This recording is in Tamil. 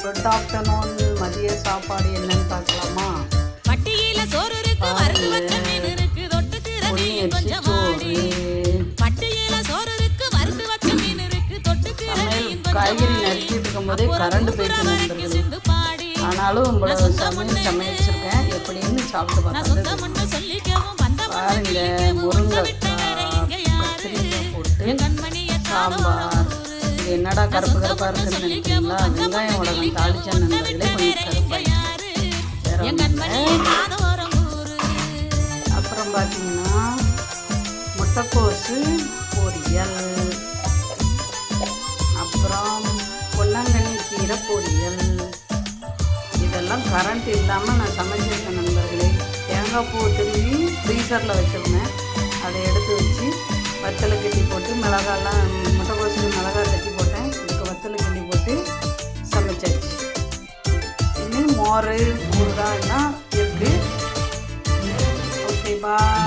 Good afternoon. மதிய சாப்பாடு என்னன்னு பார்க்கலாமா? பட்டியில சோறு இருக்கு, வறுத்து வச்ச மீன் இருக்கு, தொட்டுக்கிற நீ கொஞ்சம் வாடி. பட்டியில சோறு இருக்கு, வறுத்து வச்ச மீன் இருக்கு, தொட்டுக்கிற நீ கொஞ்சம் காய்கறி நறுக்கிட்டு இருக்கும்போதே கரண்ட் போயிட்டு நண்பர்கள். சிந்து பாடி. ஆனாலும் உங்களோட சமைச்சிருக்கேன். எப்படின்னு சாப்பிட்டு நான் பார்த்தது சொந்தம்னு சொல்லிக்கவும் வந்த பாருங்க. முருங்கைக்காய் கத்திரிக்காய் போட்டு சாம்பார். இது என்னடா கருப்பு கருப்பாக இருக்குன்னு நினைக்கிறீங்களா? வெங்காயம் உலகம் தாளிச்ச நண்பர்களே கொஞ்சம் கருப்பாயிடுச்சு. வேற ஒண்ணும் இல்ல. அப்புறம் பார்த்தீங்கன்னா முட்டைக்கோசு பொரியல், அப்புறம் பொன்னாங்கண்ணி கீரை பொரியல். இதெல்லாம் கரண்ட் இல்லாமல் நான் சமைச்சிருக்கேன் நண்பர்களே. தேங்காய் பூ திரும்பி ஃப்ரீசரில் வச்சுருந்தேன். அதை எடுத்து வச்சு வத்தலை கிள்ளி போட்டு மிளகாலாம், முட்டைக்கோசுக்கு மிளகாய் தட்டி போட்டேன். இதுக்கு வத்தலை கிள்ளி போட்டு சமைச்சாச்சு. இன்னும் மோர் ஊறுகாய் எல்லாம் இருக்குது. ஓகே, பாய்.